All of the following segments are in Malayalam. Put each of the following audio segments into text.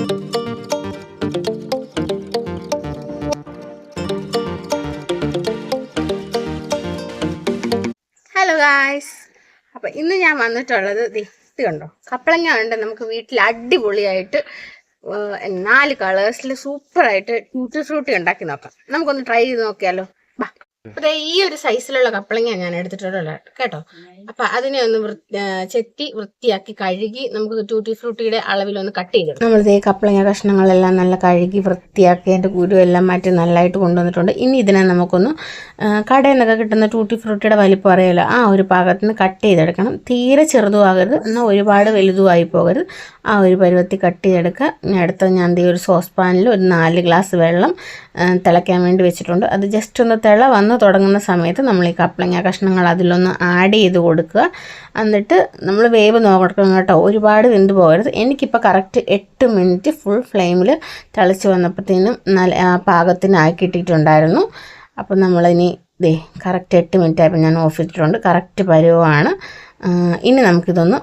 ഹലോ ഗായ്സ്, അപ്പം ഇന്ന് ഞാൻ വന്നിട്ടുള്ളത് ഇത് കണ്ടോ, കപ്പളങ്ങ ഉണ്ട്. നമുക്ക് വീട്ടിൽ അടിപൊളിയായിട്ട് 4 കളേഴ്സിൽ സൂപ്പറായിട്ട് ട്യൂട്ടി ഫ്രൂട്ടി ഉണ്ടാക്കി നോക്കാം. നമുക്കൊന്ന് ട്രൈ ചെയ്ത് നോക്കിയാലോ. ബാ, അതെ ഈ ഒരു സൈസിലുള്ള കപ്പളങ്ങ ഞാൻ എടുത്തിട്ടുള്ള കേട്ടോ. അപ്പൊ അതിനെ ഒന്ന് ചെത്തി വൃത്തിയാക്കി കഴുകി നമുക്ക് ട്യൂട്ടി ഫ്രൂട്ടിയുടെ അളവിലൊന്ന് കട്ട് ചെയ്തെടുക്കും. നമ്മളിതേ കപ്പളങ്ങ കഷ്ണങ്ങളെല്ലാം നല്ല കഴുകി വൃത്തിയാക്കി അതിൻ്റെ കുരു എല്ലാം മാറ്റി നല്ലതായിട്ട് കൊണ്ടുവന്നിട്ടുണ്ട്. ഇനി ഇതിനെ നമുക്കൊന്ന് കടയിൽ നിന്നൊക്കെ കിട്ടുന്ന ട്യൂട്ടി ഫ്രൂട്ടിയുടെ വലിപ്പം അറിയാലോ, ആ ഒരു പാകത്തിന് കട്ട് ചെയ്തെടുക്കണം. തീരെ ചെറുതും ആകരുത്, എന്നാൽ ഒരുപാട് വലുതുമായി പോകരുത്. ആ ഒരു പരുവത്തിൽ കട്ട് ചെയ്തെടുക്കുക. ഇനി അടുത്ത ഞാൻ ഒരു സോസ് പാനിൽ ഒരു 4 ഗ്ലാസ് വെള്ളം തിളയ്ക്കാൻ വേണ്ടി വെച്ചിട്ടുണ്ട്. അത് ജസ്റ്റ് ഒന്ന് തിള വന്ന് തുടങ്ങുന്ന സമയത്ത് നമ്മൾ ഈ കപ്പളങ്ങ കഷ്ണങ്ങൾ അതിലൊന്ന് ആഡ് ചെയ്ത് കൊടുക്കുക. എന്നിട്ട് നമ്മൾ വേവ് നോക്കണം കേട്ടോ, ഒരുപാട് വെന്ത് പോകരുത്. എനിക്കിപ്പോൾ കറക്റ്റ് 8 മിനിറ്റ് ഫുൾ ഫ്ലെയിമിൽ തിളച്ച് വന്നപ്പോഴത്തേനും നല്ല പാകത്തിനാക്കിയിട്ടിട്ടുണ്ടായിരുന്നു. അപ്പം നമ്മളിനി കറക്റ്റ് 8 മിനിറ്റ് ആയപ്പോൾ ഞാൻ ഓഫ് ചെയ്തിട്ടുണ്ട്. കറക്റ്റ് പരുവമാണ്. ഇനി നമുക്കിതൊന്ന്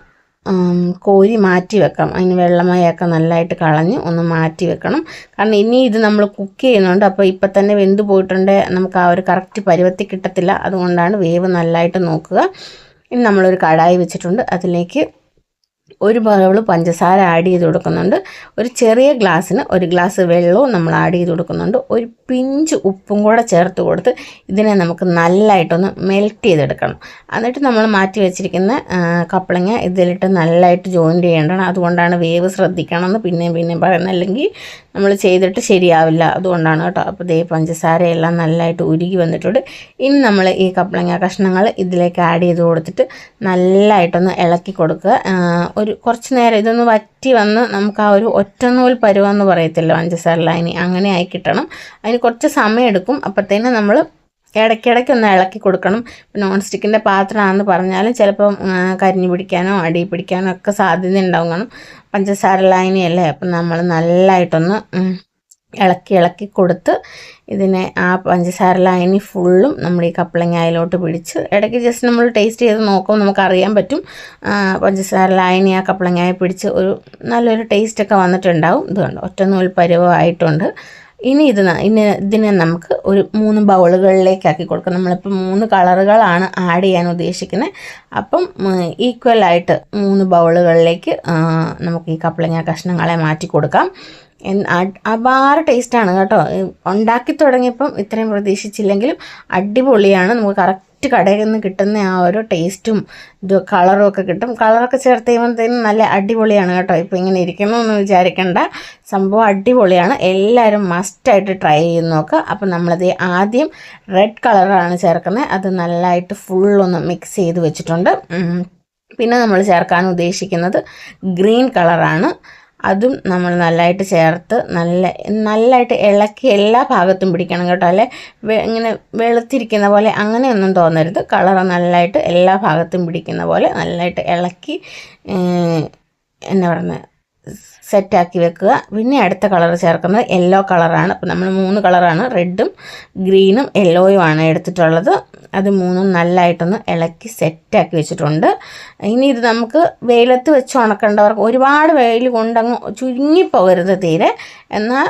കോരി മാറ്റി വെക്കാം. അതിന് വെള്ളമയൊക്കെ നല്ലതായിട്ട് കളഞ്ഞ് ഒന്ന് മാറ്റി വെക്കണം. കാരണം ഇനി ഇത് നമ്മൾ കുക്ക് ചെയ്യുന്നുണ്ട്. അപ്പോൾ ഇപ്പം തന്നെ വെന്ത് പോയിട്ടുണ്ട്, നമുക്ക് ആ ഒരു കറക്റ്റ് പരുവത്തിൽ കിട്ടത്തില്ല. അതുകൊണ്ടാണ് വേവ് നല്ലതായിട്ട് നോക്കുക. ഇനി നമ്മളൊരു കടായി വെച്ചിട്ടുണ്ട്. അതിലേക്ക് ഒരു ബൗൾ പഞ്ചസാര ആഡ് ചെയ്ത് കൊടുക്കുന്നുണ്ട്. ഒരു ചെറിയ ഗ്ലാസ്സിന് 1 ഗ്ലാസ് വെള്ളവും നമ്മൾ ആഡ് ചെയ്ത് കൊടുക്കുന്നുണ്ട്. ഒരു പിഞ്ച് ഉപ്പും കൂടെ ചേർത്ത് കൊടുത്ത് ഇതിനെ നമുക്ക് നല്ലതായിട്ടൊന്ന് മെൽറ്റ് ചെയ്തെടുക്കണം. എന്നിട്ട് നമ്മൾ മാറ്റി വെച്ചിരിക്കുന്ന കപ്പളങ്ങ ഇതിലിട്ട് നല്ലതായിട്ട് ജോയിൻ ചെയ്യേണ്ടതാണ്. അതുകൊണ്ടാണ് വേവ് ശ്രദ്ധിക്കണമെന്ന് പിന്നെയും പറയുന്നത്, അല്ലെങ്കിൽ നമ്മൾ ചെയ്തിട്ട് ശരിയാവില്ല. അതുകൊണ്ടാണ് കേട്ടോ. അപ്പോൾ പഞ്ചസാരയെല്ലാം നല്ലതായിട്ട് ഉരുകി വന്നിട്ടുണ്ട്. ഇനി നമ്മൾ ഈ കപ്പളങ്ങ കഷ്ണങ്ങൾ ഇതിലേക്ക് ആഡ് ചെയ്ത് കൊടുത്തിട്ട് നല്ലതായിട്ടൊന്ന് ഇളക്കി കൊടുക്കുക. ഒരു കുറച്ച് നേരം ഇതൊന്ന് വറ്റി വന്ന് നമുക്ക് ആ ഒരു ഒറ്റനൂൽ പരുവെന്ന് പറയത്തില്ല പഞ്ചസാര ലൈനി, അങ്ങനെ ആയി കിട്ടണം. അതിന് കുറച്ച് സമയം എടുക്കും. അപ്പോഴത്തേനും നമ്മൾ ഇടയ്ക്കിടയ്ക്ക് ഒന്ന് ഇളക്കി കൊടുക്കണം. നോൺ സ്റ്റിക്കിൻ്റെ പാത്രമാണെന്ന് പറഞ്ഞാലും ചിലപ്പം കരിഞ്ഞു പിടിക്കാനോ അടി പിടിക്കാനോ ഒക്കെ സാധ്യത ഉണ്ടാവും. കാരണം പഞ്ചസാര ലൈനിയല്ലേ. അപ്പം നമ്മൾ നല്ലതായിട്ടൊന്ന് ഇളക്കി കൊടുത്ത് ഇതിനെ ആ പഞ്ചസാര ലൈനി ഫുള്ളും നമ്മൾ ഈ കപ്പളങ്ങയിലോട്ട് പിടിച്ച് ഇടയ്ക്ക് ജസ്റ്റ് നമ്മൾ ടേസ്റ്റ് ചെയ്ത് നോക്കുമ്പോൾ നമുക്കറിയാൻ പറ്റും പഞ്ചസാര ലൈനി ആ കപ്പളങ്ങായി പിടിച്ച് ഒരു നല്ലൊരു ടേസ്റ്റൊക്കെ വന്നിട്ടുണ്ടാവും. ഇത് കണ്ടോ, ഒറ്റനൂൽ പരുവമായിട്ടുണ്ട്. ഇനി ഇതിനെ നമുക്ക് ഒരു 3 ബൗളുകളിലേക്കാക്കി കൊടുക്കാം. നമ്മളിപ്പോൾ 3 കളറുകളാണ് ആഡ് ചെയ്യാൻ ഉദ്ദേശിക്കുന്നത്. അപ്പം ഈക്വലായിട്ട് 3 ബൗളുകളിലേക്ക് നമുക്ക് ഈ കപ്പളങ്ങ കഷ്ണങ്ങളെ മാറ്റി കൊടുക്കാം. അപാര ടേസ്റ്റാണ് കേട്ടോ. ഉണ്ടാക്കി തുടങ്ങിയപ്പം ഇത്രയും പ്രതീക്ഷിച്ചില്ലെങ്കിലും അടിപൊളിയാണ്. നമുക്ക് കറക്റ്റ് കടയിൽ നിന്ന് കിട്ടുന്ന ആ ഒരു ടേസ്റ്റും കളറും ഒക്കെ കിട്ടും. കളറൊക്കെ ചേർത്ത് കഴിയുമ്പോഴത്തേനും നല്ല അടിപൊളിയാണ് കേട്ടോ. ഇപ്പോൾ ഇങ്ങനെ ഇരിക്കണമെന്ന് വിചാരിക്കേണ്ട, സംഭവം അടിപൊളിയാണ്. എല്ലാവരും മസ്റ്റായിട്ട് ട്രൈ ചെയ്ത് നോക്കുക. അപ്പം നമ്മളത് ആദ്യം റെഡ് കളറാണ് ചേർക്കുന്നത്. അത് നല്ലതായിട്ട് ഫുള്ളൊന്ന് മിക്സ് ചെയ്ത് വെച്ചിട്ടുണ്ട്. പിന്നെ നമ്മൾ ചേർക്കാൻ ഉദ്ദേശിക്കുന്നത് ഗ്രീൻ കളറാണ്. അതും നമ്മൾ നല്ലതായിട്ട് ചേർത്ത് നല്ലതായിട്ട് ഇളക്കി എല്ലാ ഭാഗത്തും പിടിക്കണം കേട്ടോ. അല്ലെ ഇങ്ങനെ വെളുത്തിരിക്കുന്ന പോലെ അങ്ങനെയൊന്നും തോന്നരുത്. കളർ നല്ലതായിട്ട് എല്ലാ ഭാഗത്തും പിടിക്കുന്ന പോലെ നല്ലതായിട്ട് ഇളക്കി എന്നാ പറയുന്നത് സെറ്റാക്കി വെക്കുക. പിന്നെ അടുത്ത കളർ ചേർക്കുന്നത് യെല്ലോ കളറാണ്. അപ്പോൾ നമ്മൾ 3 കളറാണ്, റെഡും ഗ്രീനും യെല്ലോയുമാണ് എടുത്തിട്ടുള്ളത്. അത് 3ഉം നല്ലതായിട്ടൊന്ന് ഇളക്കി സെറ്റാക്കി വെച്ചിട്ടുണ്ട്. ഇനി ഇത് നമുക്ക് വെയിലത്ത് വെച്ച് ഉണക്കേണ്ടവർക്ക് ഒരുപാട് വെയിൽ കൊണ്ടങ്ങ് ചുരുങ്ങിപ്പോകരുത് തീരെ, എന്നാൽ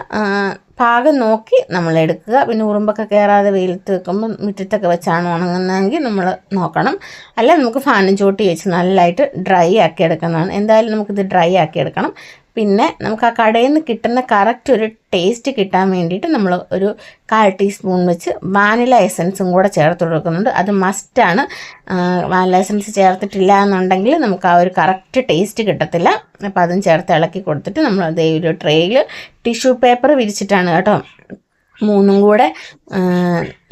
പാകം നോക്കി നമ്മൾ എടുക്കുക. പിന്നെ ഉറുമ്പൊക്കെ കയറാതെ വെയിലത്ത് വെക്കുമ്പോൾ മുറ്റത്തൊക്കെ വെച്ചാണ് ഉണങ്ങുന്നതെങ്കിൽ നമ്മൾ നോക്കണം. അല്ല നമുക്ക് ഫാനും ചോട്ടി വെച്ച് നല്ലതായിട്ട് ഡ്രൈ ആക്കി എടുക്കുന്നതാണ്. എന്തായാലും നമുക്കിത് ഡ്രൈ ആക്കി എടുക്കണം. പിന്നെ നമുക്ക് ആ കടയിൽ നിന്ന് കിട്ടുന്ന കറക്റ്റ് ഒരു ടേസ്റ്റ് കിട്ടാൻ വേണ്ടിയിട്ട് നമ്മൾ ഒരു 1/4 ടീസ്പൂൺ വെച്ച് വാനില എസൻസും കൂടെ ചേർത്ത് കൊടുക്കുന്നുണ്ട്. അത് മസ്റ്റാണ്. വാനില എസൻസ് ചേർത്തിട്ടില്ല എന്നുണ്ടെങ്കിൽ നമുക്ക് ആ ഒരു കറക്റ്റ് ടേസ്റ്റ് കിട്ടത്തില്ല. അപ്പോൾ അതും ചേർത്ത് ഇളക്കി കൊടുത്തിട്ട് നമ്മൾ അതേ ഒരു ട്രേയിൽ ടിഷ്യൂ പേപ്പർ വിരിച്ചിട്ടാണ് കേട്ടോ 3ഉം കൂടെ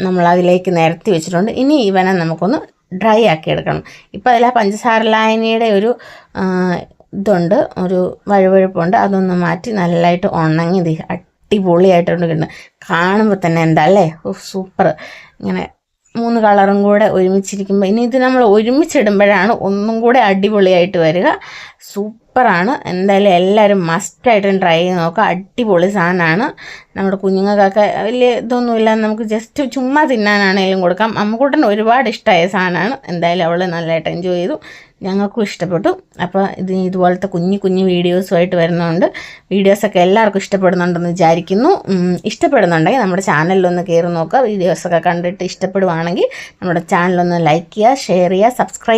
നമ്മളതിലേക്ക് നിരത്തി വെച്ചിട്ടുണ്ട്. ഇനി ഇവനെ നമുക്കൊന്ന് ഡ്രൈ ആക്കി എടുക്കണം. ഇപ്പോൾ അതിൽ ആ പഞ്ചസാര ലായനിയുടെ ഒരു ഇതുണ്ട്, ഒരു വഴുവഴുപ്പുണ്ട്. അതൊന്ന് മാറ്റി നല്ലതായിട്ട് ഉണങ്ങി അടിപൊളിയായിട്ടുണ്ട് കിട്ടുന്നത്. കാണുമ്പോൾ തന്നെ എന്താ അല്ലേ, സൂപ്പർ. ഇങ്ങനെ 3 കളറും കൂടെ ഒരുമിച്ചിരിക്കുമ്പോൾ ഇനി ഇത് നമ്മൾ ഒരുമിച്ചിടുമ്പോഴാണ് ഒന്നും കൂടെ അടിപൊളിയായിട്ട് വരിക. സൂപ്പറാണ്. എന്തായാലും എല്ലാവരും മസ്റ്റായിട്ടും ട്രൈ ചെയ്ത് നോക്കുക. അടിപൊളി സാധനമാണ്. നമ്മുടെ കുഞ്ഞുങ്ങൾക്കൊക്കെ വലിയ ഇതൊന്നുമില്ല, നമുക്ക് ജസ്റ്റ് ചുമ്മാ തിന്നാനാണെങ്കിലും കൊടുക്കാം. അമ്മക്കൂട്ടന് ഒരുപാട് ഇഷ്ടമായ സാധനമാണ്. എന്തായാലും അവൾ നല്ലതായിട്ട് എൻജോയ് ചെയ്തു. ഞങ്ങൾക്കും ഇഷ്ടപ്പെട്ടു. അപ്പോൾ ഇതുപോലത്തെ കുഞ്ഞു വീഡിയോസുമായിട്ട് വരുന്നതുകൊണ്ട് വീഡിയോസൊക്കെ എല്ലാവർക്കും ഇഷ്ടപ്പെടുന്നുണ്ടെന്ന് വിചാരിക്കുന്നു. ഇഷ്ടപ്പെടുന്നുണ്ടെങ്കിൽ നമ്മുടെ ചാനലിലൊന്ന് കയറി നോക്കുക. വീഡിയോസൊക്കെ കണ്ടിട്ട് ഇഷ്ടപ്പെടുവാണെങ്കിൽ നമ്മുടെ ചാനലൊന്ന് ലൈക്ക് ചെയ്യുക, ഷെയർ ചെയ്യുക, സബ്സ്ക്രൈബ്